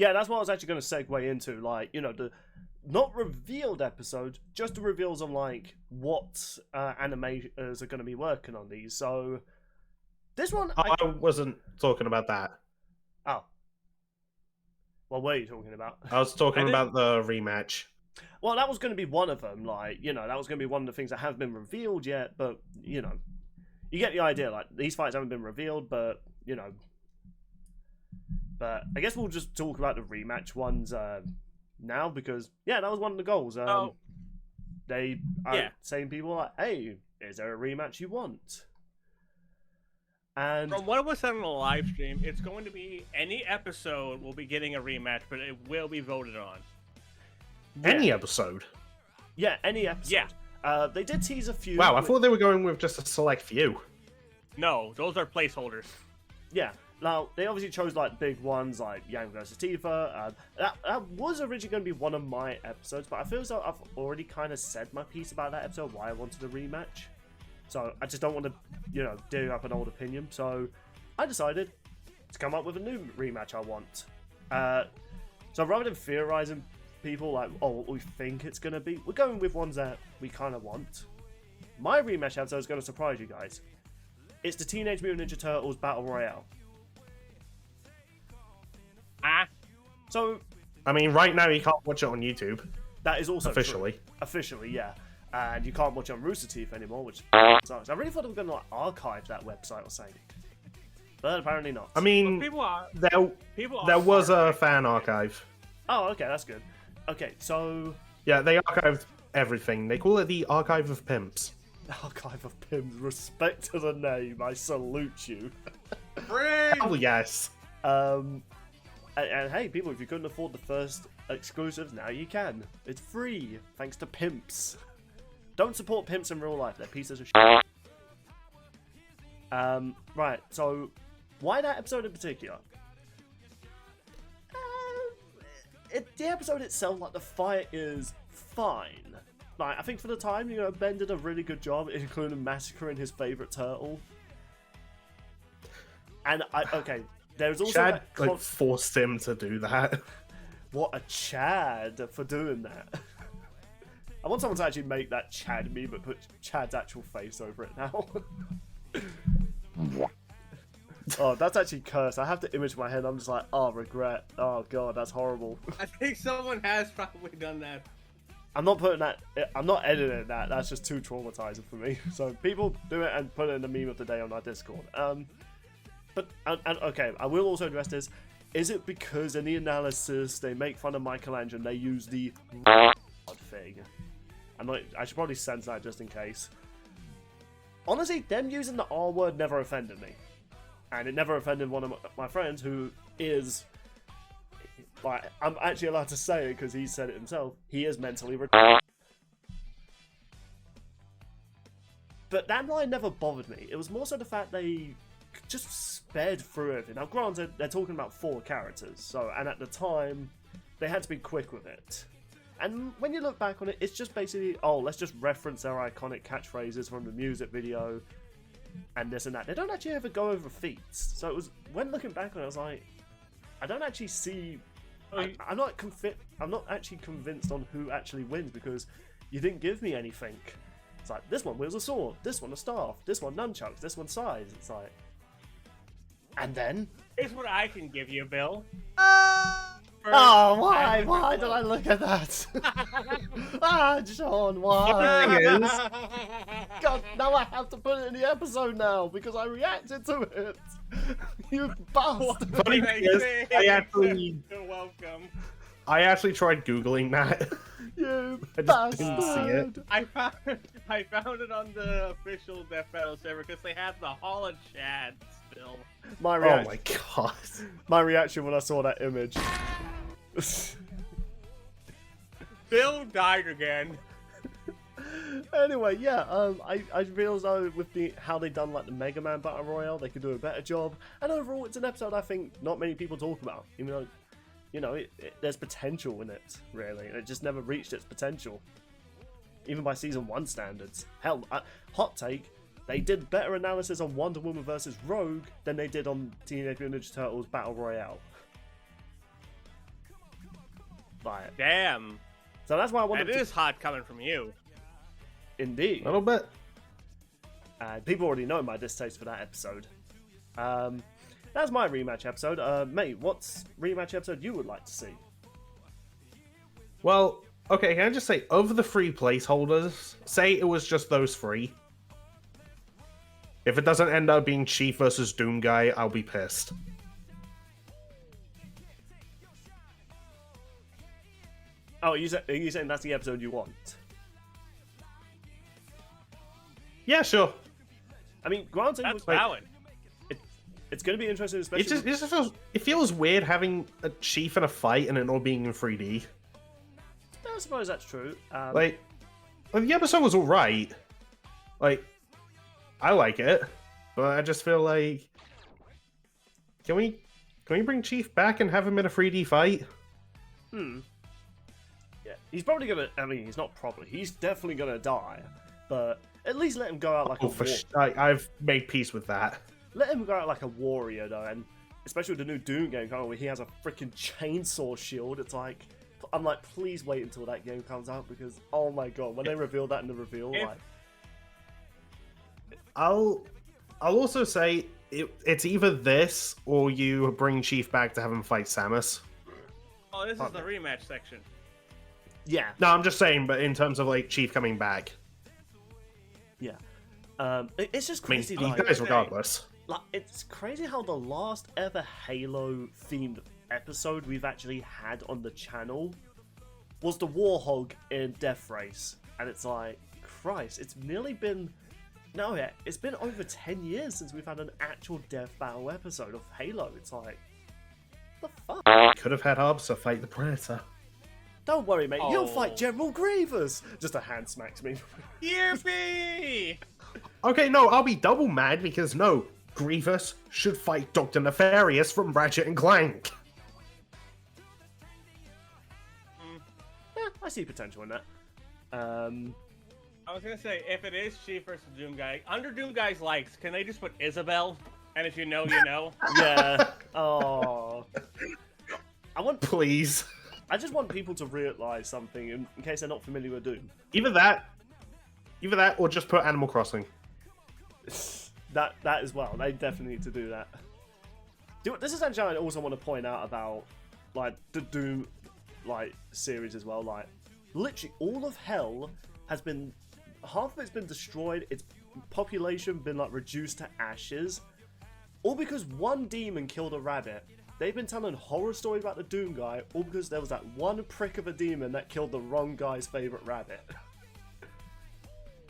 Yeah, that's what I was actually going to segue into. Like, you know, the not revealed episodes, just the reveals on like what animators are going to be working on these. So this one, I wasn't talking about that. Oh, what were you talking about? I was talking about the rematch. Well, that was going to be one of them. Like, you know, that was going to be one of the things that haven't been revealed yet. But you know, you get the idea. Like, these fights haven't been revealed, but you know. But I guess we'll just talk about the rematch ones now because yeah, that was one of the goals. They are saying people like, "Hey, is there a rematch you want?" And from what was said on the live stream, it's going to be any episode will be getting a rematch, but it will be voted on. Yeah. Any episode? Yeah, any episode. Yeah. They did tease a few. Wow, I thought they were going with just a select few. No, those are placeholders. Yeah. Now, they obviously chose, like, big ones, like Yang vs. Tifa. That was originally going to be one of my episodes, but I feel as though I've already kind of said my piece about that episode, why I wanted a rematch. So, I just don't want to, you know, dig up an old opinion. So, I decided to come up with a new rematch I want. So, rather than theorizing people, like, oh, what we think it's going to be, we're going with ones that we kind of want. My rematch episode is going to surprise you guys. It's the Teenage Mutant Ninja Turtles Battle Royale. So, I mean, right now you can't watch it on YouTube. That is also officially. True. Officially, yeah. And you can't watch it on Rooster Teeth anymore, which sucks. I really thought they were going to like archive that website or something, but apparently not. I mean, there was a fan archive. Oh, okay, that's good. Okay, so yeah, they archived everything. They call it the Archive of Pimps. Archive of Pimps. Respect to the name. I salute you. Oh yes. And hey, people, if you couldn't afford the first exclusives, now you can. It's free, thanks to pimps. Don't support pimps in real life, they're pieces of shit. Right, so why that episode in particular? The episode itself, like, the fight is fine. Like, I think for the time, you know, Ben did a really good job, including massacring his favourite turtle. And okay, there's also Chad like forced him to do that. What a Chad for doing that. I want someone to actually make that Chad meme, but put Chad's actual face over it now. Oh, that's actually cursed. I have to image my head. I'm just like, oh, regret. Oh god, that's horrible. I think someone has probably done that. I'm not putting that. I'm not editing that. That's just too traumatizing for me. So people do it and put it in the meme of the day on our Discord. But okay, I will also address this. Is it because in the analysis they make fun of Michelangelo and they use the thing? I should probably censor that just in case. Honestly, them using the R word never offended me. And it never offended one of my friends who is, like, I'm actually allowed to say it because he said it himself, he is mentally retarded. But that line never bothered me. It was more so the fact they just sped through everything. Now, granted, they're talking about 4 characters, and at the time, they had to be quick with it. And when you look back on it, it's just basically, oh, let's just reference their iconic catchphrases from the music video, and this and that. They don't actually ever go over feats. So it was, when looking back on it, I was like, I don't actually see, I'm not actually convinced on who actually wins, because you didn't give me anything. It's like, this one wields a sword, this one a staff, this one nunchucks, this one size. It's like, and then? Here's what I can give you, Bill. Oh, why? Why did I look at that? John, why? God, now I have to put it in the episode now because I reacted to it. You bastard. Funny thing is, You're welcome. I actually tried Googling that. You I just didn't see it. I found it on the official Death Battle server because they had the Hall of Chad still. My reaction, oh my god. My reaction when I saw that image. Bill died again. Anyway, yeah, I feel as though with how they done like the Mega Man Battle Royale, they could do a better job. And overall, it's an episode I think not many people talk about. Even though, you know, there's potential in it, really. And it just never reached its potential. Even by Season 1 standards. Hell, hot take, they did better analysis on Wonder Woman vs. Rogue than they did on Teenage Mutant Ninja Turtles Battle Royale. Like, Damn. so that's why I wanted It is hot coming from you. Indeed. A little bit. People already know my distaste for that episode. That's my rematch episode. Mate, what's rematch episode you would like to see? Well, okay, can I just say, of the 3 placeholders, say it was just those 3. If it doesn't end up being Chief versus Doomguy, I'll be pissed. Oh, are you saying that's the episode you want? Yeah, sure. I mean, granted, That's valid. it's going to be interesting, especially. It feels weird having a Chief in a fight and it all being in 3D. I suppose that's true. Like, the episode was alright. Like, I like it, but I just feel like, can we bring Chief back and have him in a 3D fight? Yeah, he's probably gonna. I mean, he's not probably. He's definitely gonna die. But at least let him go out like I've made peace with that. Let him go out like a warrior though, and especially with the new Doom game coming, where he has a freaking chainsaw shield. It's like, I'm like, please wait until that game comes out because oh my god, when they reveal that in the reveal, like. I'll also say it's either this or you bring Chief back to have him fight Samus. Oh, this is the rematch section. Yeah. No, I'm just saying, but in terms of like Chief coming back. Yeah. It's just I mean, crazy. he dies regardless. Like, it's crazy how the last ever Halo themed episode we've actually had on the channel was the Warhog in Death Race, and it's like, Christ, it's nearly been. No, yeah, it's been over 10 years since we've had an actual death battle episode of Halo. It's like, what the fuck? Could have had Arbsa fight the Predator. Don't worry, mate. You'll Oh. fight General Grievous. Just a hand smacks me. Yippee! Okay, no, I'll be double mad because no, Grievous should fight Dr. Nefarious from Ratchet and Clank. Yeah, I see potential in that. I was gonna say, if it is Chief versus Doomguy, under Doomguy's likes, can they just put Isabel? And if you know, you know. Yeah. Oh. Please. I just want people to realize something in case they're not familiar with Doom. Either that, or just put Animal Crossing. That as well. They definitely need to do that. This is actually I also want to point out about like the Doom like series as well. Like literally all of hell has been half of it's been destroyed. Its population been like reduced to ashes, all because one demon killed a rabbit. They've been telling horror stories about the Doom guy, all because there was that one prick of a demon that killed the wrong guy's favorite rabbit.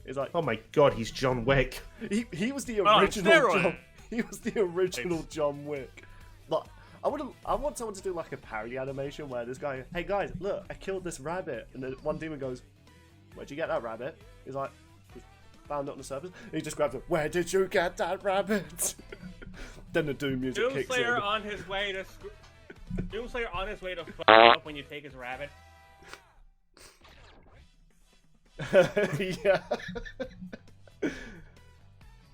It's like, Oh my god, he's John Wick. he was the Oh, original steroid. John. He was the original John Wick. Like, I want someone to do like a parody animation where this guy, hey guys, look, I killed this rabbit, and then one demon goes, where'd you get that rabbit? He's like, found it on the surface. And he just grabs it. Where did you get that rabbit? Then the Doom music kicks in. Doomslayer on his way to Doomslayer on his way to fuck up when you take his rabbit. Yeah.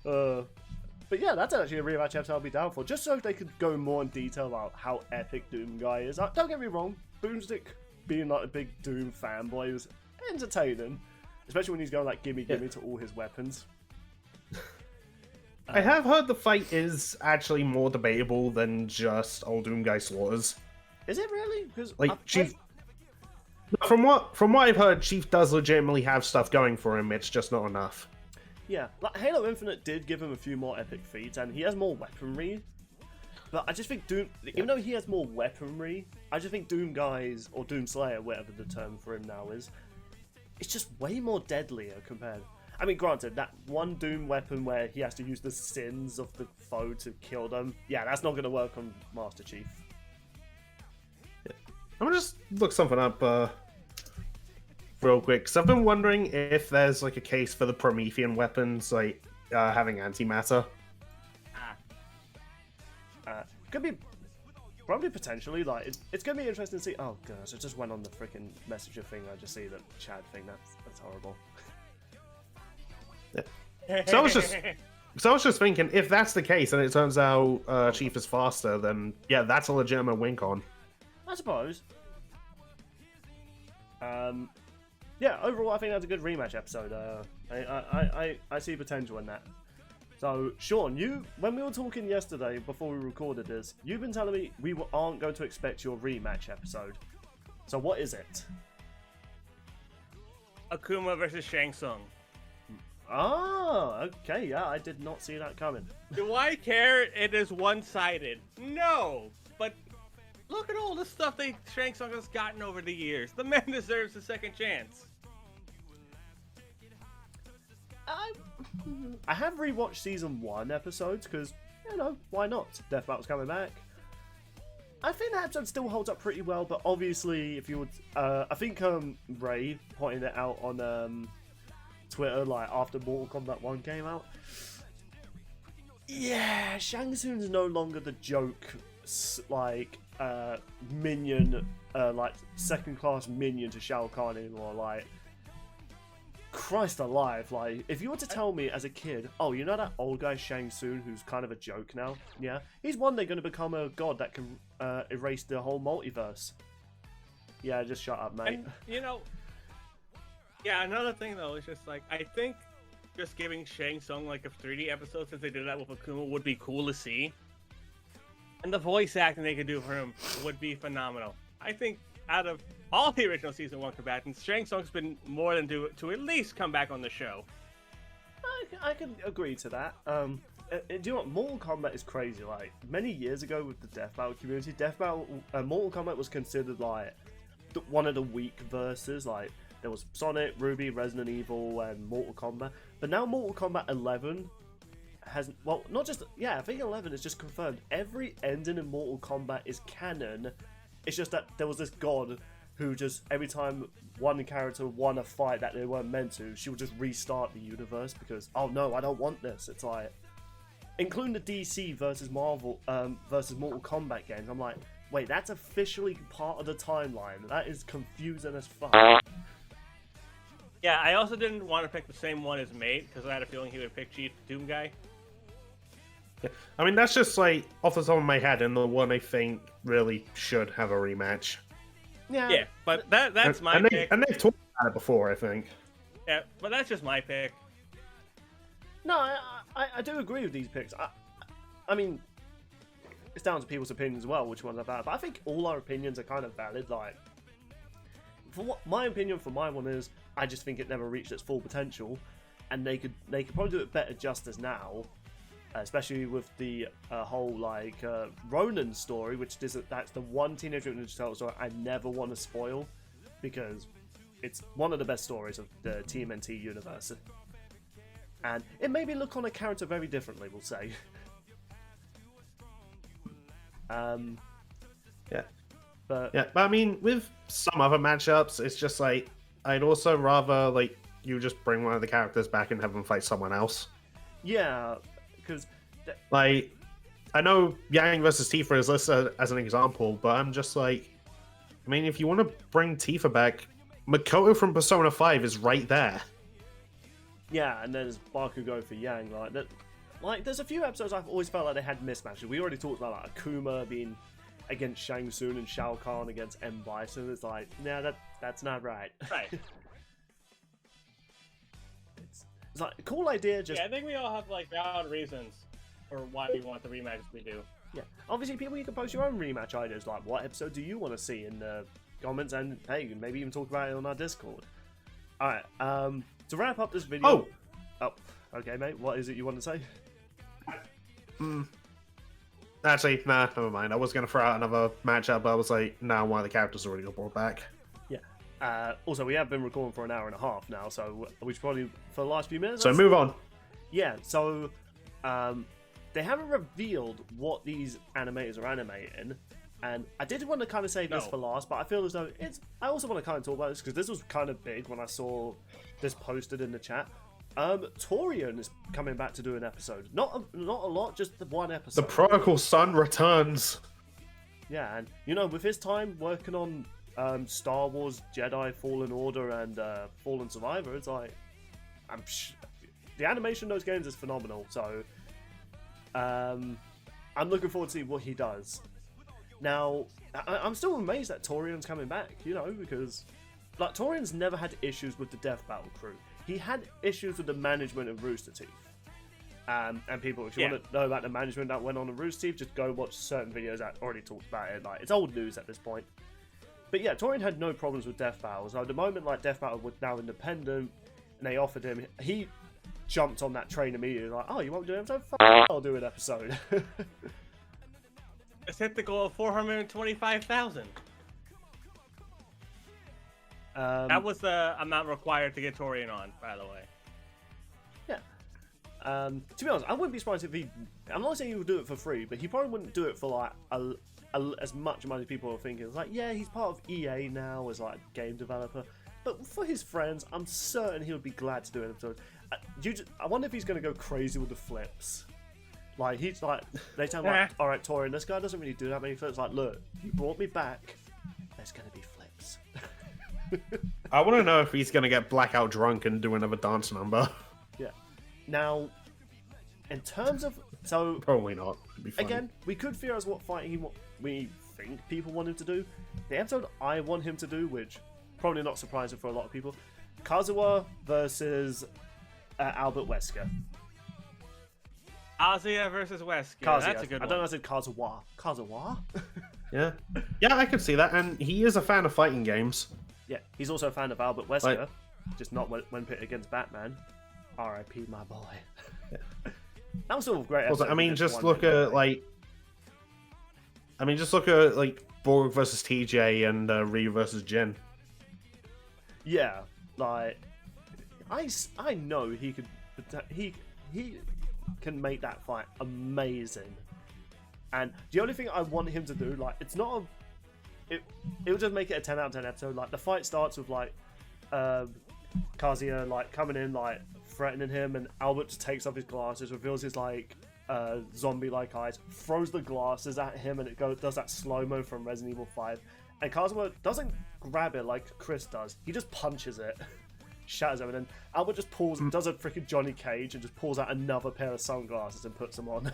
But yeah, that's actually a rematch episode I'll be down for, just so they could go more in detail about how epic Doomguy is. Don't get me wrong, Boomstick being like a big Doom fanboy was entertaining, especially when he's going like gimme to all his weapons. I have heard the fight is actually more debatable than just old Doomguy slaughters. Is it really? Because Like Chief, from what I've heard, Chief does legitimately have stuff going for him. It's just not enough. Yeah, like Halo Infinite did give him a few more epic feats, and he has more weaponry. But I just think Doom, even though he has more weaponry, I just think Doomguys or Doomslayer, whatever the term for him now is, it's just way more deadlier compared. I mean, granted, that one Doom weapon where he has to use the sins of the foe to kill them, yeah, that's not going to work on Master Chief. I'm gonna just look something up real quick, because I've been wondering if there's like a case for the Promethean weapons, like having antimatter. Could be, probably potentially, like, it's going to be interesting to see. Oh, gosh, I just went on the freaking messenger thing, I just see that Chad thing, that's horrible. So I was just thinking, if that's the case, and it turns out Chief is faster, then yeah, that's a legitimate win con. I suppose. Yeah, overall, I think that's a good rematch episode. I see potential in that. So, Sean, when we were talking yesterday before we recorded this, you've been telling me we aren't going to expect your rematch episode. So, what is it? Akuma versus Shang Tsung. Oh, okay, yeah, I did not see that coming. Do I care? It is one-sided. No, but look at all the stuff Shang Tsung has gotten over the years. The man deserves a second chance. I have rewatched season 1 episodes because, why not? Death Battle's coming back. I think that episode still holds up pretty well, but obviously, if you would, I think Ray pointed it out on Twitter, like after Mortal Kombat 1 came out. Yeah, Shang Tsung's no longer the joke, like minion, like second-class minion to Shao Kahn anymore. Like, Christ alive! Like, if you were to tell me as a kid, oh, you know that old guy Shang Tsung who's kind of a joke now? Yeah, he's one day going to become a god that can erase the whole multiverse. Yeah, just shut up, mate. And, yeah, another thing though is just like I think just giving Shang Tsung like a 3D episode since they did that with Akuma would be cool to see. And the voice acting they could do for him would be phenomenal. I think out of all the original season 1 combatants, Shang Tsung's been more than due to at least come back on the show. I can agree to that. Do you know what? Mortal Kombat is crazy. Like, many years ago with the Death Battle community, Mortal Kombat was considered like one of the weak verses. Like, there was Sonic, RWBY, Resident Evil, and Mortal Kombat. But now Mortal Kombat 11 has, well, not just, yeah, I think 11 is just confirmed. Every ending in Mortal Kombat is canon. It's just that there was this god who just, every time one character won a fight that they weren't meant to, she would just restart the universe because, oh no, I don't want this. It's like, including the DC versus Marvel, versus Mortal Kombat games, I'm like, wait, that's officially part of the timeline. That is confusing as fuck. Yeah, I also didn't want to pick the same one as Mate because I had a feeling he would pick Chief Doomguy. Yeah. I mean, that's just like off the top of my head, and the one I think really should have a rematch. Yeah, but that's my pick. And they've talked about it before, I think. Yeah, but that's just my pick. No, I do agree with these picks. I mean, it's down to people's opinions as well, which ones are bad. But I think all our opinions are kind of valid. Like, for what my opinion for my one is, I just think it never reached its full potential, and they could probably do it better justice now, especially with the whole like Ronin story, that's the one Teenage Mutant Ninja Turtles story I never want to spoil because it's one of the best stories of the TMNT universe, and it made me look on a character very differently. We'll say. Yeah. But I mean, with some other matchups, it's just like I'd also rather like you just bring one of the characters back and have them fight someone else. Yeah, because like I know Yang versus Tifa is listed as an example, but I'm just like, I mean, if you want to bring Tifa back, Makoto from Persona 5 is right there. Yeah, and there's Bakugo for Yang. Like that, like there's a few episodes I've always felt like they had mismatches. We already talked about like Akuma being against Shang Tsung and Shao Kahn against M. Bison. It's like, nah, that's not right. Right. It's like a cool idea. Just yeah, I think we all have like valid reasons for why we want the rematches we do. Yeah, obviously, people, you can post your own rematch ideas. Like, what episode do you want to see in the comments? And hey, maybe even talk about it on our Discord. All right. To wrap up this video. Oh, okay, mate. What is it you want to say? Actually, nah, never mind. I was going to throw out another matchup, but I was like, nah, one of the characters already got brought back. Yeah. Also, we have been recording for an hour and a half now, so we should probably, for the last few minutes... So move on. Yeah, so they haven't revealed what these animators are animating, and I did want to kind of save this for last, but I feel as though I also want to kind of talk about this, because this was kind of big when I saw this posted in the chat. Torrian is coming back to do an episode. Not a lot, just the one episode. The prodigal son returns. Yeah, and with his time working on Star Wars Jedi Fallen Order and Fallen Survivor, it's like the animation in those games is phenomenal. So I'm looking forward to see what he does. Now, I'm still amazed that Torrian's coming back. Because like Torrian's never had issues with the Death Battle crew. He had issues with the management of Rooster Teeth. And people, if you want to know about the management that went on in Rooster Teeth, just go watch certain videos that already talked about it. Like, it's old news at this point. But yeah, Torrian had no problems with Death Battles. Like, the moment like Death Battle was now independent, and they offered him, he jumped on that train immediately. Like, oh, you won't do an episode? I'll do an episode. Let's hit the goal of 425,000. That was the amount required to get Torrian on, by the way. Yeah. To be honest, I wouldn't be surprised if he... I'm not saying he would do it for free, but he probably wouldn't do it for like as much money as people are thinking. It's like, yeah, he's part of EA now as like a game developer. But for his friends, I'm certain he would be glad to do an episode. I wonder if he's going to go crazy with the flips. Like, he's like... They tell him, like, alright, Torrian, this guy doesn't really do that many flips. Like, look, you brought me back. There's going to be flips. I want to know if he's going to get blackout drunk and do another dance number. Yeah. Now, in terms of... So, probably not. It'd be funny. Again, we could theorize what fight we think people want him to do. The episode I want him to do, which probably not surprising for a lot of people, Kazuha versus Albert Wesker. Kazuya versus Wesker. Kazuya. That's a good one. I don't know if I said Kazuha. Kazuha? Yeah. Yeah, I could see that. And he is a fan of fighting games. Yeah, he's also a fan of Albert Wesker, just not when pit against Batman. R.I.P. my boy. Yeah. That was sort of great. Also, I mean, just look at like Borg versus TJ and Ryu versus Jin. Yeah, like I know he can make that fight amazing. And the only thing I want him to do, like, it's not it will just make it a 10 out of 10 episode. Like, the fight starts with like Kazuya like coming in, like threatening him, and Albert just takes off his glasses, reveals his like zombie like eyes, throws the glasses at him, and it does that slow-mo from Resident Evil 5. And Kazuya doesn't grab it like Chris does, he just punches it. Shatters him, and then Albert just does a freaking Johnny Cage and just pulls out another pair of sunglasses and puts them on.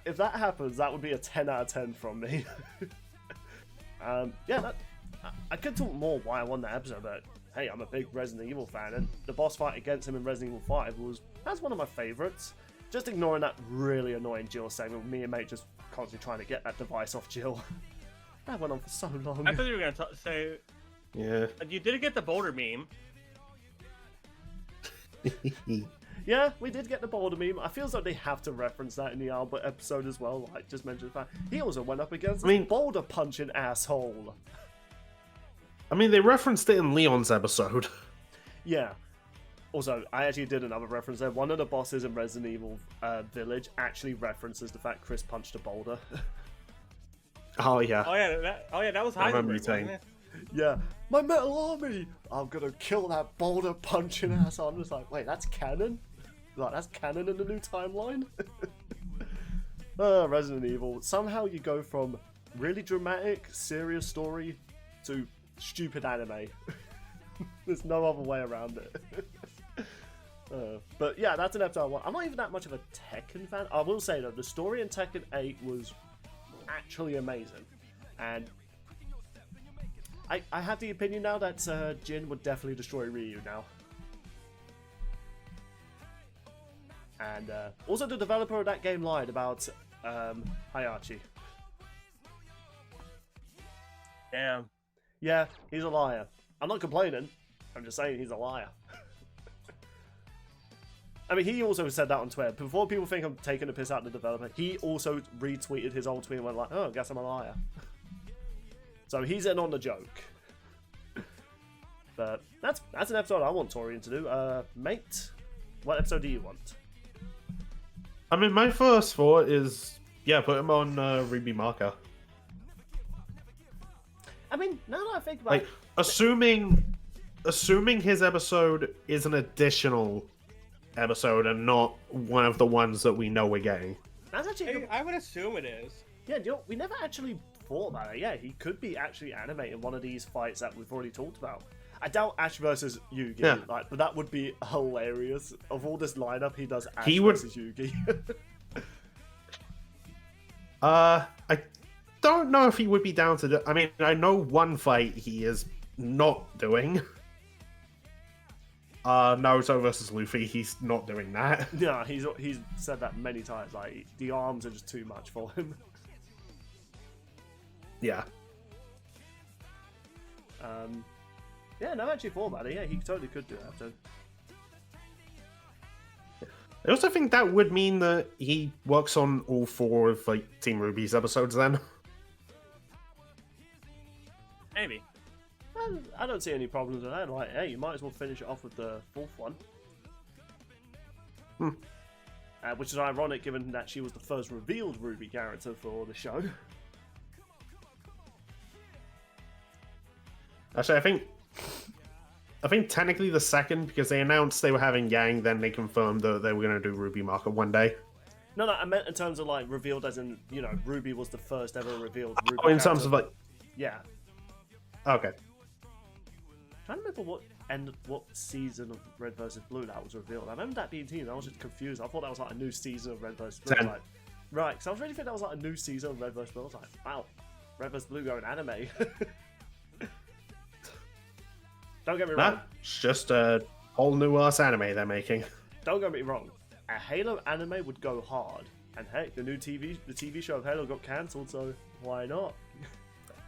If that happens, that would be a 10 out of 10 from me. Yeah, I could talk more why I won that episode, but hey, I'm a big Resident Evil fan, and the boss fight against him in Resident Evil 5 that's one of my favourites. Just ignoring that really annoying Jill segment with me and mate just constantly trying to get that device off Jill. That went on for so long. I thought you were going to say... Yeah. You did get the boulder meme. Yeah, we did get the boulder meme. I feel as though they have to reference that in the Albert episode as well. Like, just mention the fact he also went up against this boulder punching asshole. I mean, they referenced it in Leon's episode. Yeah. Also, I actually did another reference there. One of the bosses in Resident Evil Village actually references the fact Chris punched a boulder. Oh yeah. That was Heisenberg, wasn't it? Yeah, my metal army! I'm gonna kill that boulder punching ass. I'm just like, wait, that's canon? Like, that's canon in the new timeline? Resident Evil. Somehow you go from really dramatic, serious story to stupid anime. There's no other way around it. But yeah, that's an episode I want. I'm not even that much of a Tekken fan. I will say though, the story in Tekken 8 was actually amazing. And I have the opinion now that Jin would definitely destroy Ryu now. And also the developer of that game lied about Hayachi. Damn. Yeah, he's a liar. I'm not complaining. I'm just saying he's a liar. I mean, he also said that on Twitter. Before people think I'm taking a piss out of the developer, he also retweeted his old tweet and went like, oh, I guess I'm a liar. So he's in on the joke. But that's an episode I want Torrian to do. Mate, what episode do you want? I mean, my first thought is, yeah, put him on RWBY marker. I mean, now that I think about it... Assuming his episode is an additional episode and not one of the ones that we know we're getting. That's actually... I would assume it is. Yeah, you know, we never actually thought about it. Yeah, he could be actually animating one of these fights that we've already talked about. I doubt Ash versus Yugi, but that would be hilarious. Of all this lineup, he does Ash versus Yugi. don't know if he would be down to do... I mean, I know one fight he is not doing. Naruto versus Luffy, he's not doing that. Yeah, he's said that many times. Like, the arms are just too much for him. Yeah. Yeah, no, actually thought about it. Yeah, he totally could do that. So. I also think that would mean that he works on all 4 of like Team RWBY's episodes then. Maybe. I don't see any problems with that. Like, hey, you might as well finish it off with the 4th one. Which is ironic given that she was the first revealed RWBY character for the show. Actually, I think technically the second, because they announced they were having Yang, then they confirmed that they were going to do RWBY Market one day. No, I meant in terms of like revealed as in, you know, RWBY was the first ever revealed RWBY Oh, in character. terms of like... Yeah. Okay. I'm trying to remember what season of Red vs. Blue that was revealed. I remember that being teased. I was just confused. I thought that was like a new season of Red vs. Blue. 10. Like, right, because I was really thinking that was like a new season of Red vs. Blue. I was like, wow, Red vs. Blue going anime. Don't get me wrong. It's just a whole new ass anime they're making. Don't get me wrong. A Halo anime would go hard. And heck, the TV show of Halo got cancelled, so why not?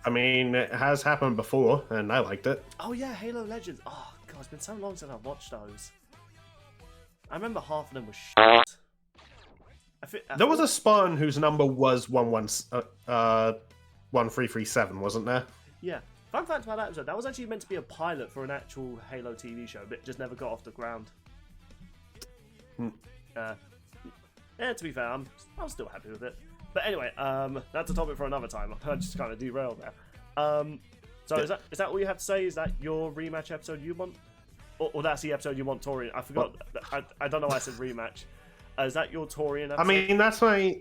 I mean, it has happened before, and I liked it. Oh yeah, Halo Legends. Oh god, it's been so long since I've watched those. I remember half of them were shit. There was a Spartan whose number was 1337, wasn't there? Yeah. Fun fact about that episode, that was actually meant to be a pilot for an actual Halo TV show, but it just never got off the ground. Yeah, to be fair, I'm still happy with it. But anyway, that's a topic for another time. I just kind of derailed there. So is that all you have to say? Is that your rematch episode you want? Or that's the episode you want, Torrian? I forgot. I don't know why I said rematch. Is that your Torrian episode? I mean, that's my...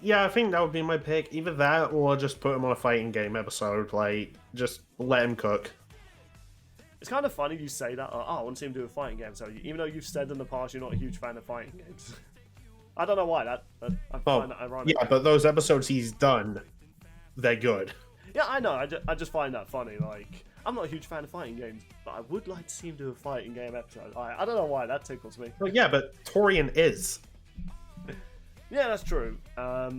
Yeah, I think that would be my pick. Either that, or just put him on a fighting game episode. Like, just let him cook. It's kind of funny you say that. Oh, I want to see him do a fighting game. So even though you've said in the past you're not a huge fan of fighting games, I don't know why. I find that ironic. Yeah, but those episodes he's done, they're good. Yeah, I know. I just find that funny. Like, I'm not a huge fan of fighting games, but I would like to see him do a fighting game episode. I don't know why that tickles me. Well, yeah, but Torrian is. Yeah, that's true. I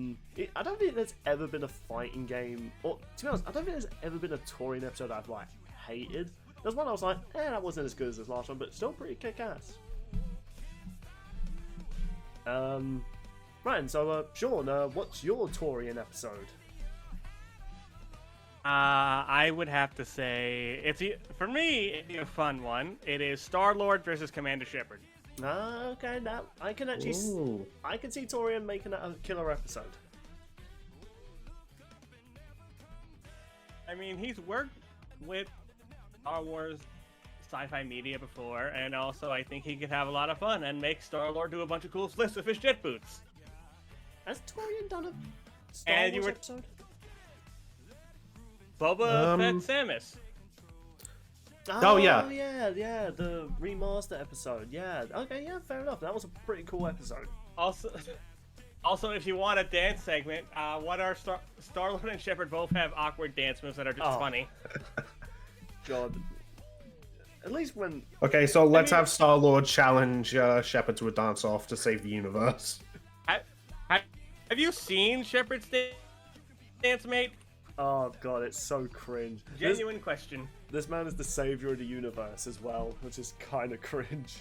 don't think there's ever been a fighting game, or to be honest, I don't think there's ever been a Torrian episode I've like hated. There's one I was like, that wasn't as good as this last one, but still pretty kick-ass. Ryan, so Sean, what's your Torrian episode? I would have to say for me it's a fun one. It is Star-Lord versus Commander Shepard. Okay, now I can actually I can see Torrian making that a killer episode. I mean, he's worked with Star Wars sci-fi media before, and also I think he could have a lot of fun and make Star-Lord do a bunch of cool flips with his jet boots. Has Torrian done a Star Wars episode? Boba Fett Samus. Oh yeah, the remaster episode. Yeah, okay, yeah, fair enough. That was a pretty cool episode. Also, if you want a dance segment, Star-Lord and Shepard both have awkward dance moves that are just funny. God. At least when... Okay, so let's have Star-Lord challenge Shepard to a dance-off to save the universe. Have you seen Shepard's dance, mate? Oh god, it's so cringe. Genuine question. This man is the savior of the universe as well, which is kind of cringe.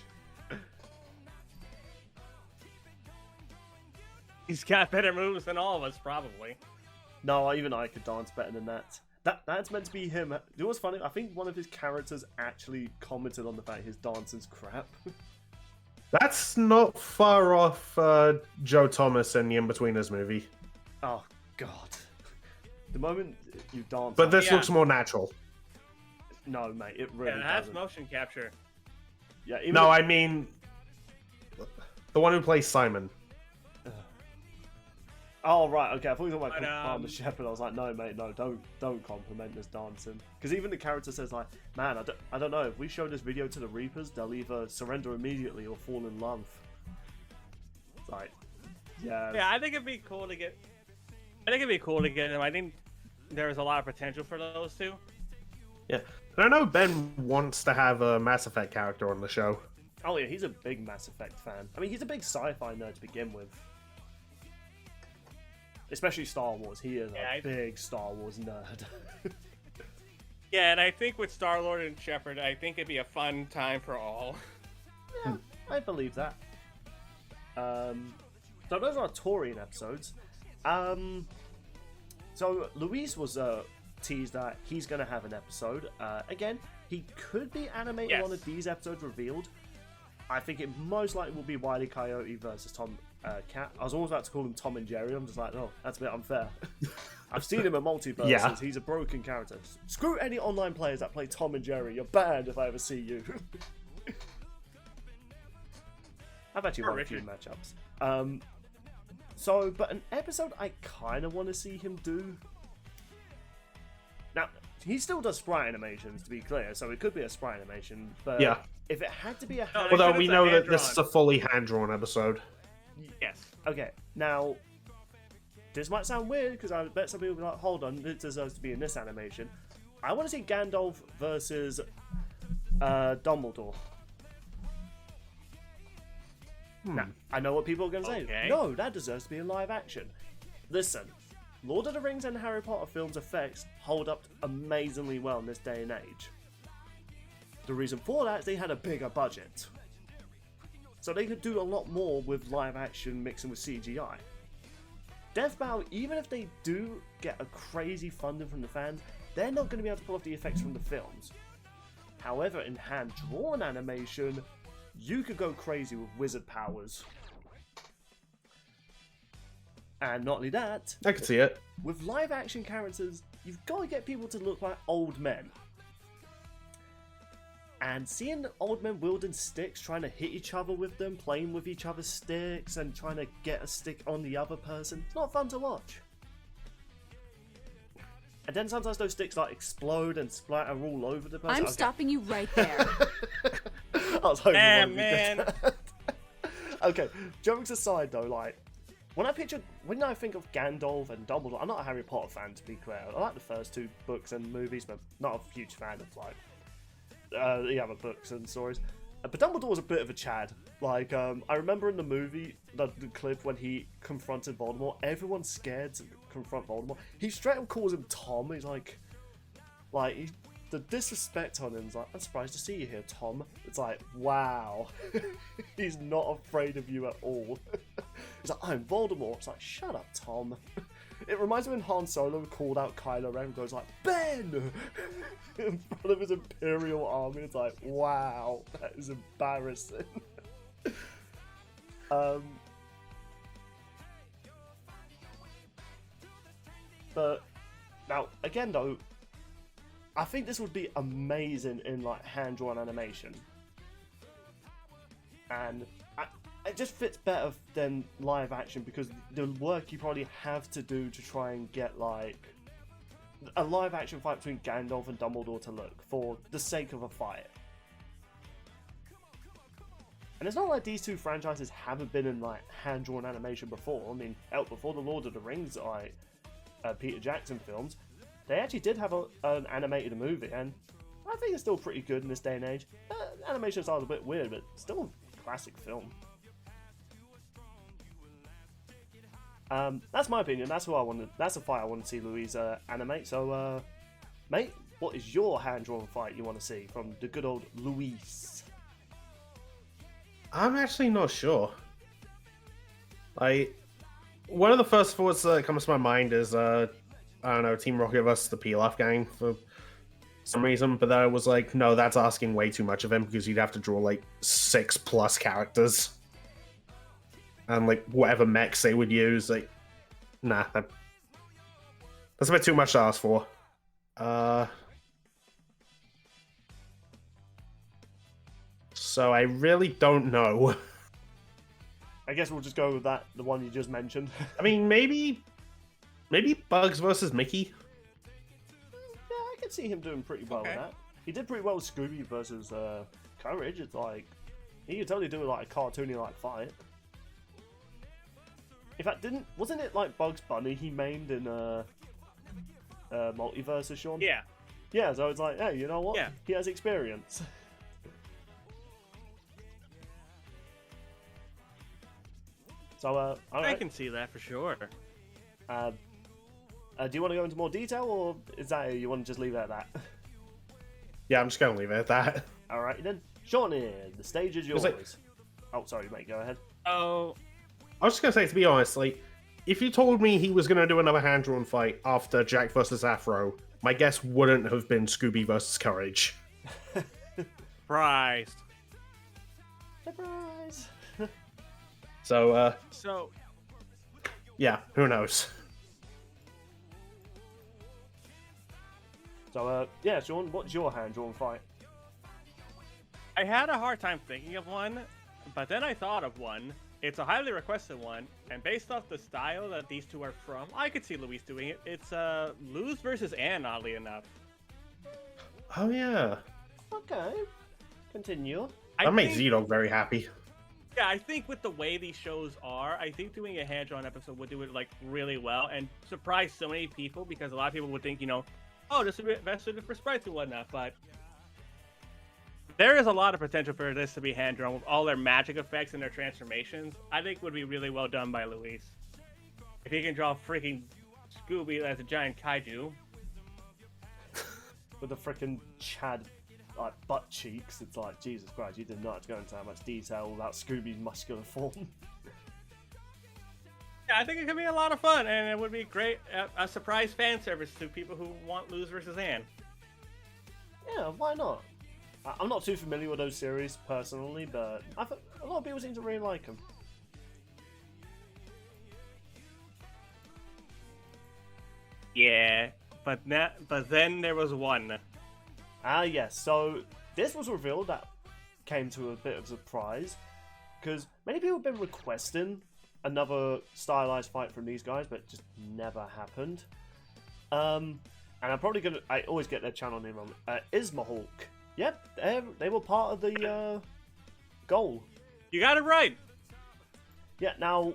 He's got better moves than all of us, probably. No, even I could dance better than that. That's meant to be him. You know what's funny? I think one of his characters actually commented on the fact his dancing's crap. That's not far off Joe Thomas in the In-Betweeners movie. Oh, God. The moment you dance... But this looks more natural. No, mate, it really doesn't. That's motion capture. Yeah, I mean... The one who plays Simon. Oh, right, okay. I thought you were talking about Commander Shepard. I was like, no, mate, no, don't compliment this dancing. Because even the character says, like, man, I don't know. If we show this video to the Reapers, they'll either surrender immediately or fall in love. It's like, yeah. Yeah, I think it'd be cool to get... I think it'd be cool to get him. I think there's a lot of potential for those two. Yeah. And I know Ben wants to have a Mass Effect character on the show. Oh yeah, he's a big Mass Effect fan. I mean, he's a big sci-fi nerd to begin with. Especially Star Wars. He is a big Star Wars nerd. Yeah, and I think with Star-Lord and Shepard, I think it'd be a fun time for all. Yeah, I believe that. So those are our Torrian episodes. So Luis was teased that he's going to have an episode. Again, he could be animating one of these episodes revealed. I think it most likely will be Wile E. Coyote versus Tom Cat. I was almost about to call him Tom and Jerry. I'm just like, oh, that's a bit unfair. I've seen him in multiverses. Yeah. He's a broken character. Screw any online players that play Tom and Jerry. You're banned if I ever see you. I've actually won a few matchups. But an episode I kind of want to see him do. Now, he still does sprite animations, to be clear, so it could be a sprite animation. But if it had to be a hand... Although we know that this is a fully hand-drawn episode. Yes. Okay, now, this might sound weird, because I bet some people will be like, hold on, it deserves to be in this animation. I want to see Gandalf versus Dumbledore. Now, I know what people are going to say. No, that deserves to be in live action. Listen, Lord of the Rings and Harry Potter films' effects hold up amazingly well in this day and age. The reason for that is they had a bigger budget. So they could do a lot more with live action mixing with CGI. Death Battle, even if they do get a crazy funding from the fans, they're not going to be able to pull off the effects from the films. However, in hand-drawn animation, you could go crazy with wizard powers. And not only that, I can see it. With live action characters, you've got to get people to look like old men. And seeing old men wielding sticks, trying to hit each other with them, playing with each other's sticks, and trying to get a stick on the other person, it's not fun to watch. And then sometimes those sticks like explode and splatter all over the person. I'm stopping you right there. I was hoping man. Okay, jokes aside though, like when I think of Gandalf and Dumbledore, I'm not a Harry Potter fan to be clear. I like the first two books and movies, but not a huge fan of like the other books and stories. But Dumbledore was a bit of a Chad. Like I remember in the movie, the clip when he confronted Voldemort, everyone's scared to confront Voldemort. He straight up calls him Tom. He's like the disrespect on him is like, I'm surprised to see you here, Tom. It's like, wow. He's not afraid of you at all. He's like, I'm Voldemort. It's like, shut up, Tom. It reminds me when Han Solo called out Kylo Ren and goes like, Ben! In front of his Imperial army. It's like, wow, that is embarrassing. But now, again though, I think this would be amazing in like hand-drawn animation, and it just fits better than live action because the work you probably have to do to try and get like a live action fight between Gandalf and Dumbledore to look for the sake of a fight. And it's not like these two franchises haven't been in like hand-drawn animation before. I mean, hell, before the Lord of the Rings, Peter Jackson films, they actually did have an animated movie, and I think it's still pretty good in this day and age. Animation style is a bit weird, but still a classic film. That's my opinion. That's the fight I want to see Luis animate. So, mate, what is your hand-drawn fight you want to see from the good old Luis? I'm actually not sure. One of the first thoughts that comes to my mind is, I don't know, Team Rocket vs. the Pilaf Gang for some reason, but then I was like, no, that's asking way too much of him because you'd have to draw like 6+ characters. And like whatever mechs they would use, like, nah, that's a bit too much to ask for. So I really don't know. I guess we'll just go with that, the one you just mentioned. I mean, maybe Bugs versus Mickey. Yeah, I can see him doing pretty well with that. He did pretty well with Scooby versus Courage. It's like he could totally do like a cartoony like fight. In fact, wasn't it like Bugs Bunny he maimed in Multiverse, Sean? Yeah. Yeah, so it's like, hey, you know what? Yeah. He has experience. So, all I right. can see that for sure. Do you want to go into more detail, or is that you want to just leave it at that? Yeah, I'm just gonna leave it at that. All right, then. Sean, the stage is yours. like- Oh, sorry, mate. Go ahead. Oh, I was just gonna say, to be honest, like, if you told me he was gonna do another hand-drawn fight after Jack versus Afro, my guess wouldn't have been Scooby versus Courage. surprised. Surprise! So, So, yeah, who knows? So, yeah, Sean, what's your hand-drawn fight? I had a hard time thinking of one, but then I thought of one. It's a highly requested one, and based off the style that these two are from, I could see Luis doing it. It's Luz versus Anne, oddly enough. Oh, yeah. Okay. Continue. That makes Z-Dog very happy. Yeah, I think with the way these shows are, I think doing a hand-drawn episode would do it like really well and surprise so many people, because a lot of people would think, you know, oh, this would be best suited for sprites and whatnot, but there is a lot of potential for this to be hand-drawn with all their magic effects and their transformations. I think would be really well done by Luis. If he can draw freaking Scooby as a giant kaiju. With the frickin' Chad like butt cheeks, it's like, Jesus Christ, you did not have to go into that much detail about Scooby's muscular form. Yeah, I think it could be a lot of fun, and it would be great, a surprise fan service to people who want Luz versus Anne. Yeah, why not? I'm not too familiar with those series personally, but I thought a lot of people seem to really like them. Yeah, but then there was one. Yes, so this was revealed that came to a bit of a surprise, because many people have been requesting another stylized fight from these guys, but it just never happened. And I'm probably gonna, I always get their channel name wrong. Ismahawk. Yep, they were part of the goal. You got it right. Yeah, now,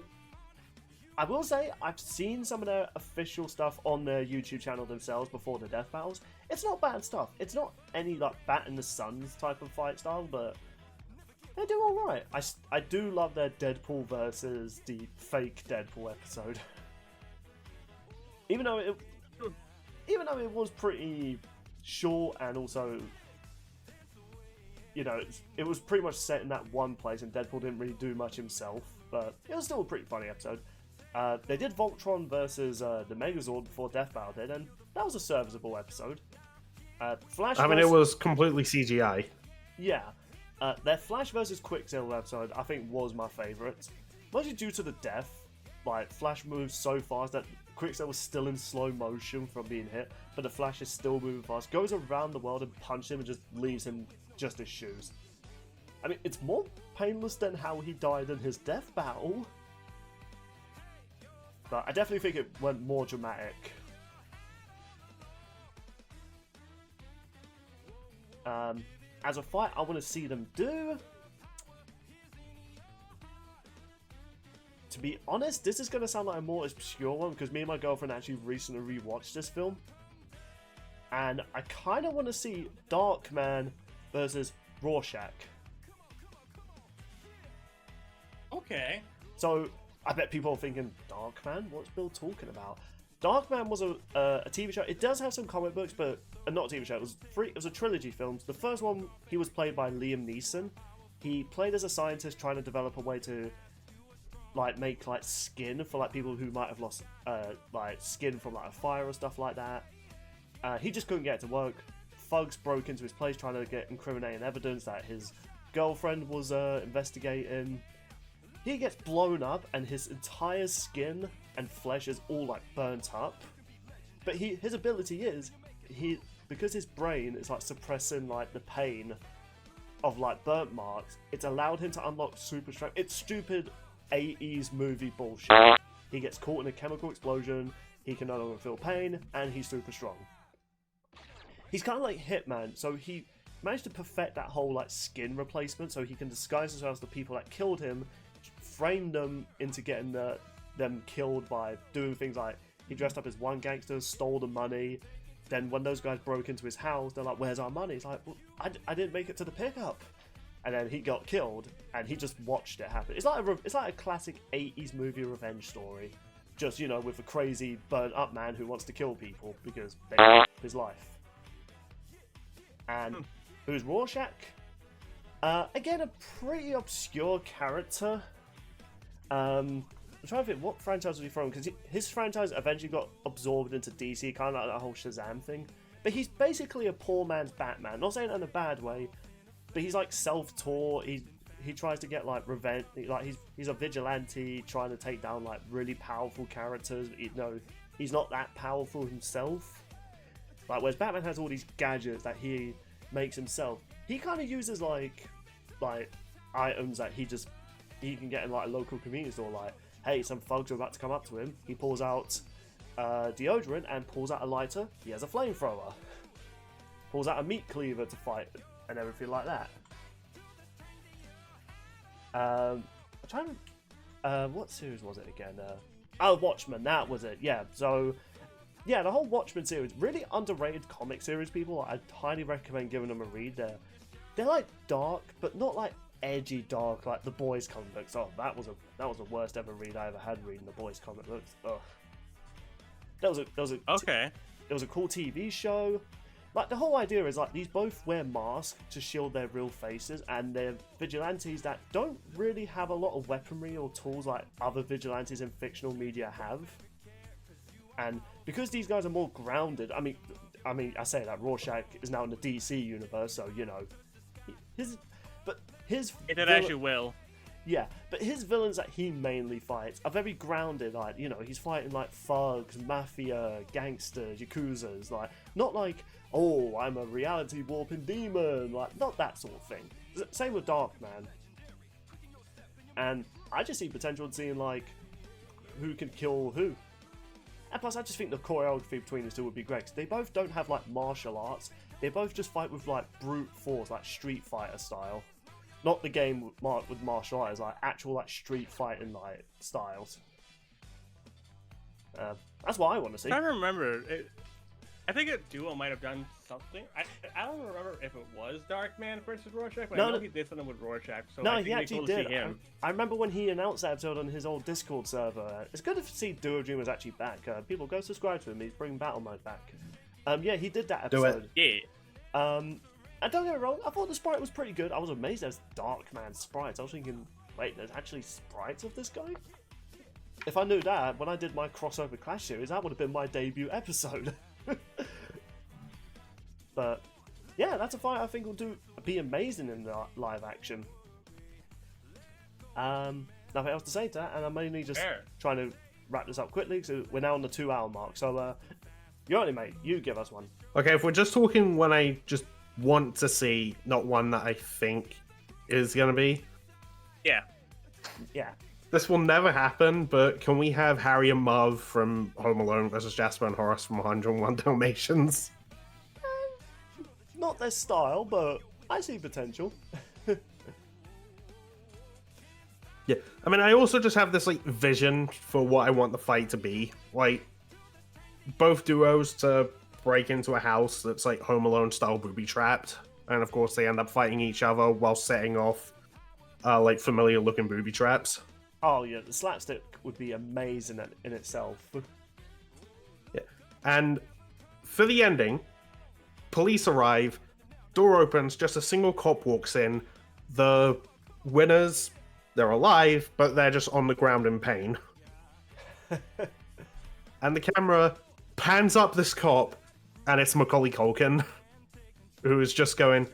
I will say, I've seen some of their official stuff on their YouTube channel themselves before the death battles. It's not bad stuff. It's not any, like, Bat in the Suns type of fight style, but they do alright. I do love their Deadpool versus the fake Deadpool episode. Even though it was pretty short, and also, you know, it was pretty much set in that one place, and Deadpool didn't really do much himself, but it was still a pretty funny episode. They did Voltron versus the Megazord before Death Battle did, and that was a serviceable episode. Flash. I mean, it was completely CGI. Yeah. Their Flash versus Quicksilver episode, I think, was my favourite. Mostly due to the death. Like, Flash moves so fast that Quicksilver was still in slow motion from being hit, but the Flash is still moving fast, goes around the world and punches him and just leaves him just his shoes. I mean, it's more painless than how he died in his death battle. But I definitely think it went more dramatic. As a fight, I want to see them do. To be honest, this is going to sound like a more obscure one, because me and my girlfriend actually recently rewatched this film. And I kind of want to see Darkman versus Rorschach. Okay. So, I bet people are thinking, Darkman? What's Bill talking about? Darkman was a TV show. It does have some comic books, but not a TV show. It was a trilogy film. The first one, he was played by Liam Neeson. He played as a scientist trying to develop a way to like make like skin for like people who might have lost like skin from like a fire or stuff like that. He just couldn't get it to work. Thugs broke into his place trying to get incriminating evidence that his girlfriend was investigating. He gets blown up and his entire skin and flesh is all like burnt up. But his ability is because his brain is like suppressing like the pain of like burnt marks, it's allowed him to unlock super strength. It's stupid 80s movie bullshit. He gets caught in a chemical explosion, he can no longer feel pain, and he's super strong. He's kind of like Hitman, so he managed to perfect that whole like skin replacement, so he can disguise himself as the people that killed him, frame them into getting the them killed by doing things like he dressed up as one gangster, stole the money. Then when those guys broke into his house, they're like, "Where's our money?" He's like, well, I didn't make it to the pickup." And then he got killed, and he just watched it happen. It's like a classic 80s movie revenge story, just, you know, with a crazy burnt up man who wants to kill people because they took his life. And who's Rorschach? Again, a pretty obscure character. I'm trying to think, what franchise was he from? Because his franchise eventually got absorbed into DC, kind of like that whole Shazam thing. But he's basically a poor man's Batman. Not saying that in a bad way, but he's like self-taught. He tries to get like revenge. Like he's a vigilante trying to take down like really powerful characters. But, you know, he's not that powerful himself. Like whereas Batman has all these gadgets that he makes himself. He kind of uses like items that he can get in like a local convenience store. Like, hey, some thugs are about to come up to him. He pulls out deodorant and pulls out a lighter. He has a flamethrower. Pulls out a meat cleaver to fight and everything like that. I'm trying to... what series was it again? Watchmen, that was it. Yeah, so... Yeah, the whole Watchmen series, really underrated comic series, people. I'd highly recommend giving them a read. They're like dark, but not like edgy dark, like the Boys comic books. Oh, that was the worst ever read I ever had reading the Boys comic books. Ugh. There was a cool TV show. Like the whole idea is like these both wear masks to shield their real faces, and they're vigilantes that don't really have a lot of weaponry or tools like other vigilantes in fictional media have. And because these guys are more grounded, I mean, I say that Rorschach is now in the DC universe, so you know, his as you will. Yeah, but his villains that he mainly fights are very grounded. Like, you know, he's fighting like thugs, mafia, gangsters, yakuzas. Like, not like, oh, I'm a reality warping demon. Like, not that sort of thing. Same with Darkman. And I just see potential in seeing like who can kill who. And plus, I just think the choreography between the two would be great. 'Cause they both don't have like martial arts. They both just fight with like brute force, like Street Fighter style. Not the game with martial arts, like actual like street fighting like styles. That's what I want to see. I remember. I think a duo might have done something. I don't remember if it was Darkman versus Rorschach, but I know he did something with Rorschach. So no, I think he actually did. I remember when he announced that episode on his old Discord server. It's good to see Duo Dream is actually back. People go subscribe to him. He's bringing Battle Mode back. Yeah, he did that episode. Do it. Yeah. And don't get me wrong, I thought the sprite was pretty good. I was amazed there's Darkman sprites. I was thinking, wait, there's actually sprites of this guy? If I knew that, when I did my crossover Clash series, that would have been my debut episode. But, yeah, that's a fight I think will be amazing in the live action. Nothing else to say to that, and I'm mainly just trying to wrap this up quickly, so we're now on the 2-hour mark. So, you're only, mate, you give us one. Okay, if we're just talking when I just want to see, not one that I think is going to be. Yeah. This will never happen, but can we have Harry and Marv from Home Alone versus Jasper and Horace from 101 Dalmatians? Not their style, but I see potential. Yeah, I mean, I also just have this like vision for what I want the fight to be. Like, both duos to break into a house that's like Home Alone style booby trapped, and of course they end up fighting each other while setting off like familiar looking booby traps. Oh yeah, the slapstick would be amazing in itself. Yeah, and for the ending, police arrive, door opens, just a single cop walks in. The winners, they're alive, but they're just on the ground in pain. And the camera pans up this cop, and it's Macaulay Culkin, who is just going,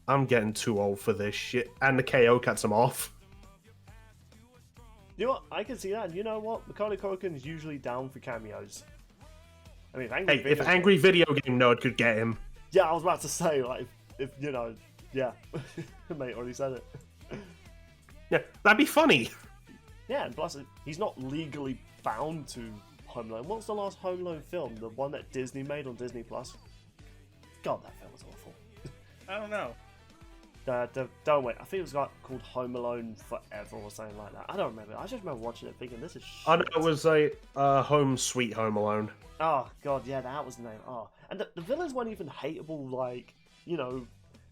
I'm getting too old for this shit. And the KO cuts him off. You know what? I can see that. And you know what? Macaulay Culkin is usually down for cameos. I mean, if Angry Video Game Nerd could get him. Yeah, I was about to say, like, if you know, yeah. Mate already said it. Yeah, that'd be funny. Yeah, and plus, he's not legally bound to Home Alone. What was the last Home Alone film? The one that Disney made on Disney Plus? God, that film was awful. I don't know. Don't wait. I think it was like called Home Alone Forever or something like that. I don't remember. I just remember watching it thinking this is shit. Oh no, it was Home Sweet Home Alone. Oh god, yeah, that was the name. Oh, and the villains weren't even hateable, like, you know,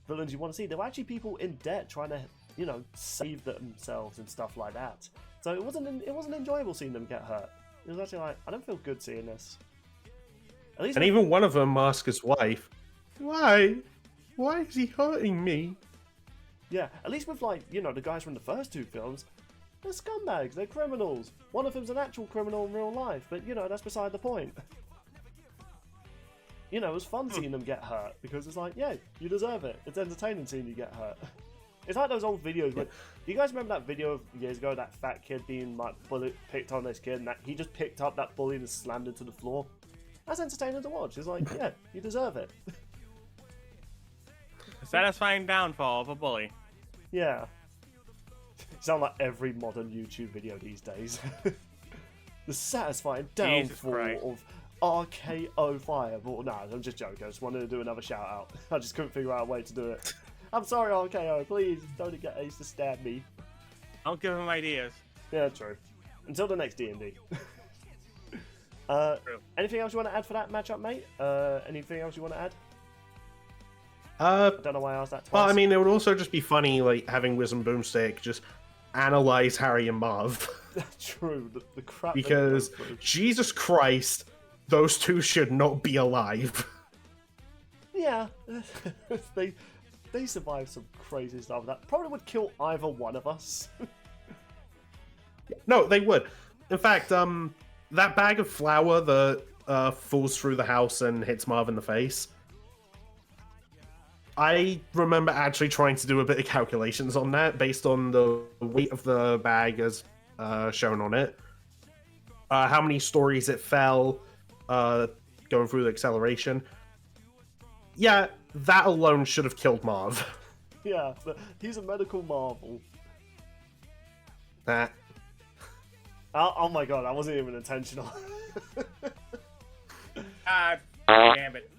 villains you want to see. They were actually people in debt trying to, you know, save themselves and stuff like that. So it wasn't enjoyable seeing them get hurt. It was actually like, I don't feel good seeing this. At least Even one of them asked his wife, "Why? Why is he hurting me?" Yeah, at least with, like, you know, the guys from the first two films, they're scumbags, they're criminals. One of them's an actual criminal in real life, but, you know, that's beside the point. You know, it was fun seeing them get hurt, because it's like, yeah, you deserve it. It's entertaining seeing you get hurt. It's like those old videos when... Do you guys remember that video of years ago, that fat kid being, like, picked on this kid, and that he just picked up that bully and slammed it to the floor? That's entertaining to watch. It's like, yeah, you deserve it. A satisfying downfall of a bully. Yeah. Sound like every modern YouTube video these days. The satisfying downfall of RKO Fireball. Nah, I'm just joking. I just wanted to do another shout out. I just couldn't figure out a way to do it. I'm sorry, RKO. Please don't get Ace to stab me. Don't give him ideas. Yeah, true. Until the next D&D. Anything else you want to add for that matchup, mate? Anything else you want to add? I don't know why I asked that twice. Well, I mean, it would also just be funny, like, having Wiz and Boomstick just analyze Harry and Marv. True, the crap. Because, Jesus Christ, those two should not be alive. Yeah, they survived some crazy stuff. That probably would kill either one of us. No, they would. In fact, that bag of flour that falls through the house and hits Marv in the face, I remember actually trying to do a bit of calculations on that based on the weight of the bag as shown on it, how many stories it fell, going through the acceleration. Yeah, that alone should have killed Marv. Yeah, he's a medical marvel. That. Oh my god, that wasn't even intentional. God damn it.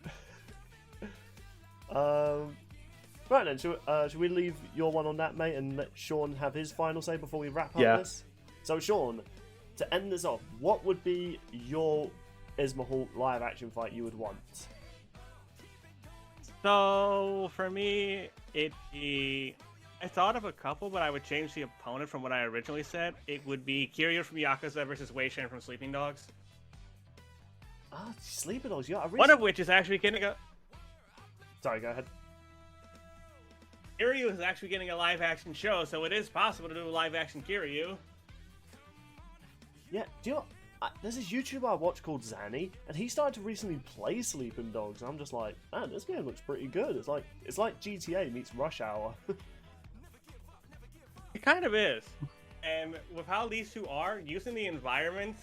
Right then, should we leave your one on that, mate, and let Sean have his final say before we wrap up this? So, Sean, to end this off, what would be your Ismahawk live action fight you would want? So, for me, I thought of a couple, but I would change the opponent from what I originally said. It would be Kiryu from Yakuza versus Wei Shen from Sleeping Dogs. Ah, Sleeping Dogs, yeah. One of which is actually getting a... Sorry, go ahead. Kiryu is actually getting a live-action show, so it is possible to do a live-action Kiryu. Yeah, do you know what? There's this YouTuber I watch called Zanny, and he started to recently play Sleeping Dogs, and I'm just like, man, this game looks pretty good. It's like GTA meets Rush Hour. It kind of is. And with how these two are, using the environments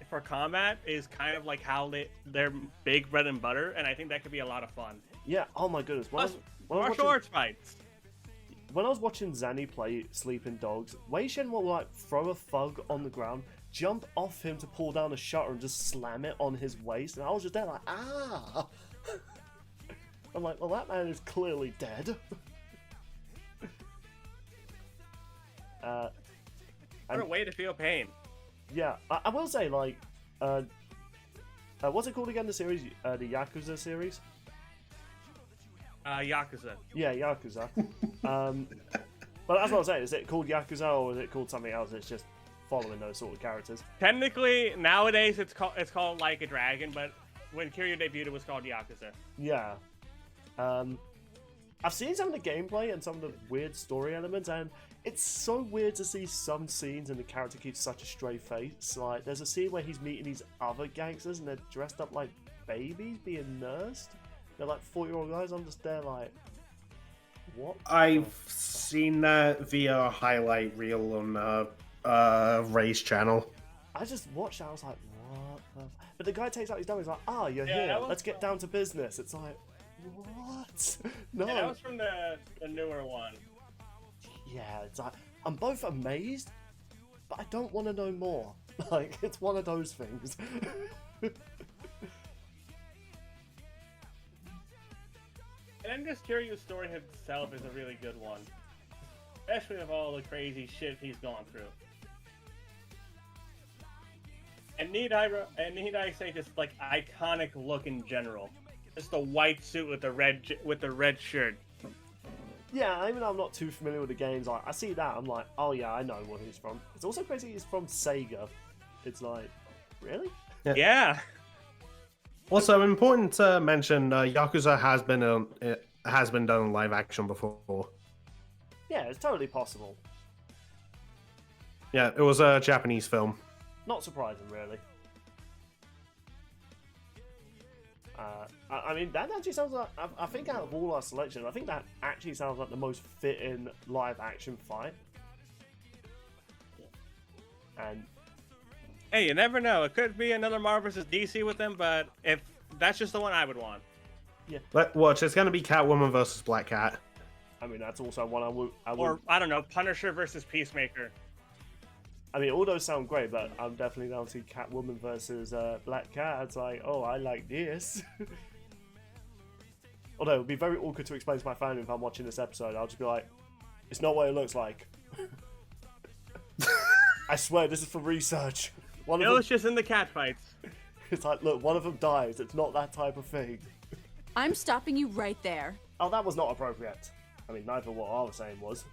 for combat is kind of like how they're big bread and butter, and I think that could be a lot of fun. Yeah, oh my goodness. Martial arts fights. When I was watching Zanny play Sleeping Dogs, Wei Shen will like throw a thug on the ground, jump off him to pull down a shutter and just slam it on his waist, and I was just there like, ah! I'm like, well, that man is clearly dead. What a way to feel pain. Yeah, I will say, like, what's it called again, the series? The Yakuza series? Yakuza. Yeah, Yakuza. But that's what I'm saying. Is it called Yakuza or is it called something else? It's just following those sort of characters. Technically, nowadays it's called Like a Dragon, but when Kiryu debuted, it was called Yakuza. Yeah. I've seen some of the gameplay and some of the weird story elements, and it's so weird to see some scenes and the character keeps such a straight face. Like, there's a scene where he's meeting these other gangsters and they're dressed up like babies being nursed. They're like 40-year-old guys. I'm just there like, what? I've seen that via highlight reel on Ray's channel. I just watched that. I was like, what? But the guy takes out his dummy. He's like, ah, you're here. Let's get down to business. It's like, what? No. Yeah, that was from the newer one. Yeah, it's like, I'm both amazed, but I don't want to know more. Like, it's one of those things. And then think this Kiryu story itself is a really good one. Especially with all the crazy shit he's gone through. And need I say just like iconic look in general. Just the white suit with the red shirt. Yeah, even though I'm not too familiar with the games, I see that, I'm like, oh yeah, I know what he's from. It's also crazy he's from Sega. It's like, really? Yeah. Also, important to mention, Yakuza has been done in live action before. Yeah, it's totally possible. Yeah, it was a Japanese film. Not surprising, really. I mean, that actually sounds like, I think out of all our selections, I think that actually sounds like the most fitting live action fight. And hey, you never know. It could be another Marvel vs. DC with them, but if that's just the one I would want. yeah, Watch, it's going to be Catwoman versus Black Cat. I mean, that's also one I would. Or, I don't know, Punisher versus Peacemaker. I mean, all those sound great, but I'm definitely down to Catwoman versus Black Cat. It's like, oh, I like this. Although it would be very awkward to explain to my family if I'm watching this episode. I'll just be like, it's not what it looks like. I swear, this is for research. It's just in the cat fights. It's like, look, one of them dies. It's not that type of thing. I'm stopping you right there. Oh, that was not appropriate. I mean, neither what I was saying was.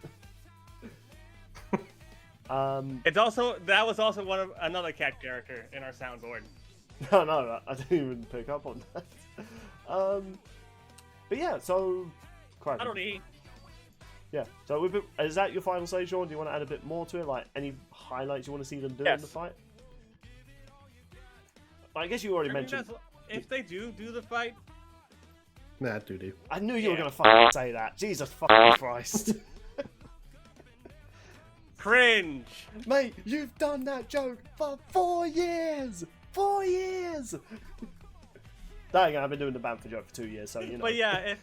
That was also another cat character in our soundboard. No, I didn't even pick up on that. But yeah, so. I don't eat. Yeah, so is that your final say, Sean? Do you want to add a bit more to it? Like, any highlights you want to see them do in the fight? I guess you already mentioned. If they do the fight. Nah, do. I knew you were going to fucking say that. Jesus fucking Christ. Cringe. Mate, you've done that joke for 4 years! 4 years! Dang, I've been doing the Bamford joke for 2 years, so you know. But yeah,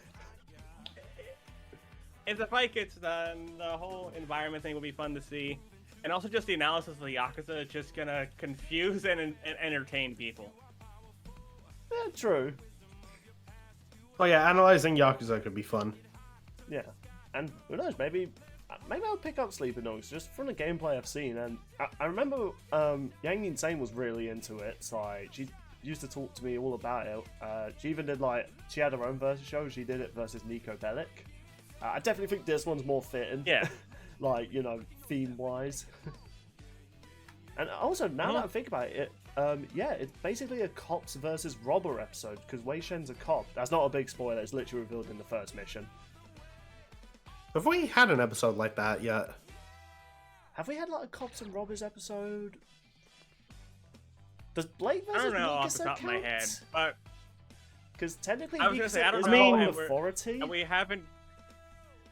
if the fight gets done, the whole environment thing will be fun to see. And also just the analysis of the Yakuza is just gonna confuse and entertain people. Yeah, true. Oh yeah, analyzing Yakuza could be fun. Yeah, and who knows, maybe I'll pick up Sleeping Dogs just from the gameplay I've seen. And I remember Yang Insane was really into it, so she used to talk to me all about it. She even did she had her own versus show. She did it versus Nico Bellic. I definitely think this one's more fitting. Yeah. Theme wise. And also, now that I think about it, it's basically a cops versus robber episode because Wei Shen's a cop. That's not a big spoiler. It's literally revealed in the first mission. Have we had an episode like that yet? Have we had a cops and robbers episode? Does Blake versus I don't know Mikasa off the top count? of my head, but because technically I was gonna say, I don't is know, an and authority. we haven't.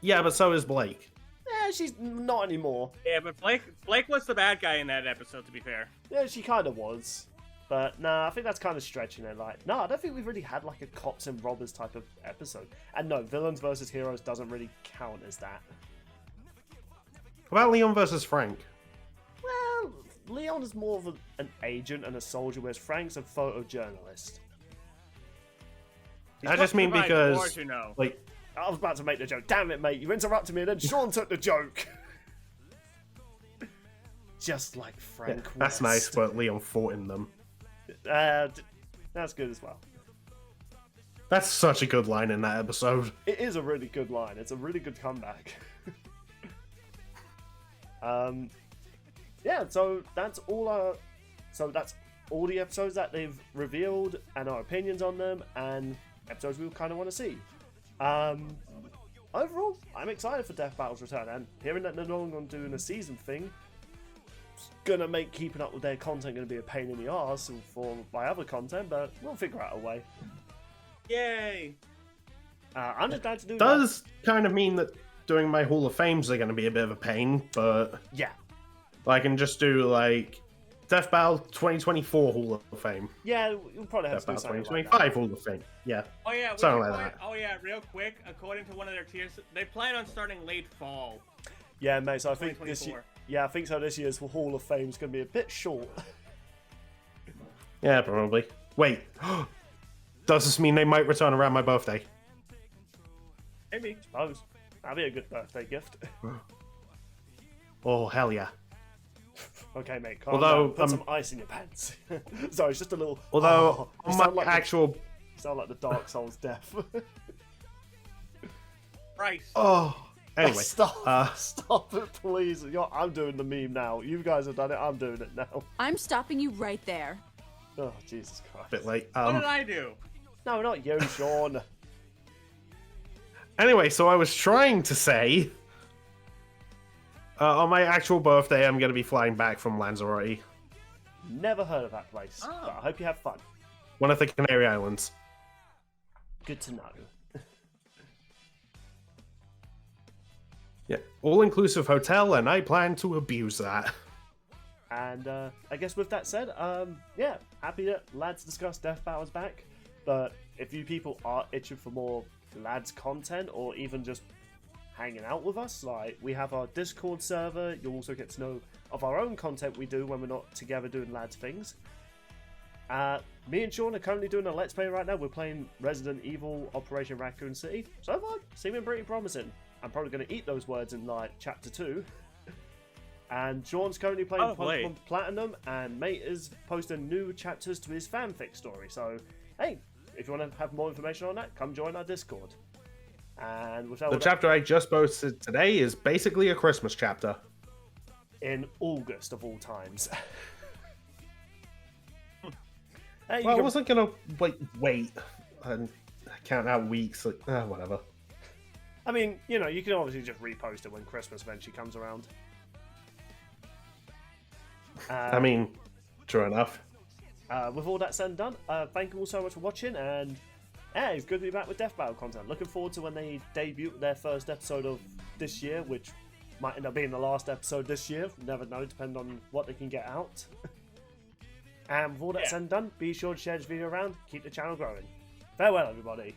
Yeah, but so is Blake. Yeah, she's not anymore. Yeah, but Blake was the bad guy in that episode. To be fair. Yeah, she kind of was. But nah, I think that's kind of stretching it. No, I don't think we've really had a cops and robbers type of episode. And no, villains versus heroes doesn't really count as that. What about Leon versus Frank? Well, Leon is more of an agent and a soldier, whereas Frank's a photojournalist. I just mean because, like, I was about to make the joke. Damn it, mate! You interrupted me, and then Sean took the joke. Just like Frank. Yeah, that's nice, but Leon fought in them. That's good as well. That's such a good line in that episode. It is a really good line. It's a really good comeback. Yeah, so that's all the episodes that they've revealed and our opinions on them and episodes we kind of want to see. Overall, I'm excited for Death Battle's return, and hearing that they're no longer doing a season thing is gonna make keeping up with their content gonna be a pain in the arse for my other content, but we'll figure out a way. Yay! I'm just glad to do Does kind of mean that doing my Hall of Fames are going to be a bit of a pain, but yeah, I can just do Death Battle 2024 Hall of Fame. Yeah, you'll probably have Death to do Battle something 2025 like Hall of Fame. Yeah. Oh yeah, something like that. Oh yeah, real quick. According to one of their tiers, they plan on starting late fall. Yeah, mate. So I think this year. Yeah, I think so. This year's Hall of Fame is going to be a bit short. Yeah, probably. Wait, does this mean they might return around my birthday? Maybe. Suppose. That'd be a good birthday gift. Oh, hell yeah. Okay, mate, calm Although, down. Put some ice in your pants. Sorry, it's just a little... Although, you on my sound like actual... You sound like the Dark Souls death. Price. Oh, anyway. Stop it, please. I'm doing the meme now. You guys have done it. I'm doing it now. I'm stopping you right there. Oh, Jesus Christ. Bit late. What did I do? No, not you, Sean. Anyway, so I was trying to say... on my actual birthday, I'm going to be flying back from Lanzarote. Never heard of that place, but I hope you have fun. One of the Canary Islands. Good to know. Yeah, all-inclusive hotel, and I plan to abuse that. And I guess with that said, yeah, happy that Lads Discuss Death Battle's back. But if you people are itching for more Lads content, or even just hanging out with us, like, we have our Discord server. You'll also get to know of our own content we do when we're not together doing Lads things. Me and Sean are currently doing a Let's Play right now. We're playing Resident Evil Operation Raccoon City. So far, seeming pretty promising. I'm probably going to eat those words in, like, Chapter 2. And Sean's currently playing Pokemon Platinum, and Mate is posting new chapters to his fanfic story. So, hey, if you want to have more information on that, come join our Discord. And without The chapter I just posted today is basically a Christmas chapter. in August of all times. Hey, Well, I wasn't gonna wait and count out weeks. Like, whatever. I mean, you know, you can obviously just repost it when Christmas eventually comes around. I mean, true enough. With all that said and done, thank you all so much for watching, and yeah, it's good to be back with Death Battle content. Looking forward to when they debut their first episode of this year, which might end up being the last episode this year. Never know, depending on what they can get out. And with all that said and done, be sure to share this video around, keep the channel growing. Farewell, everybody.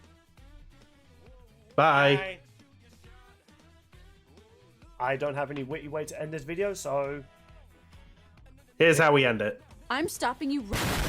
Bye. Bye. I don't have any witty way to end this video, so Here's how we end it. I'm stopping you right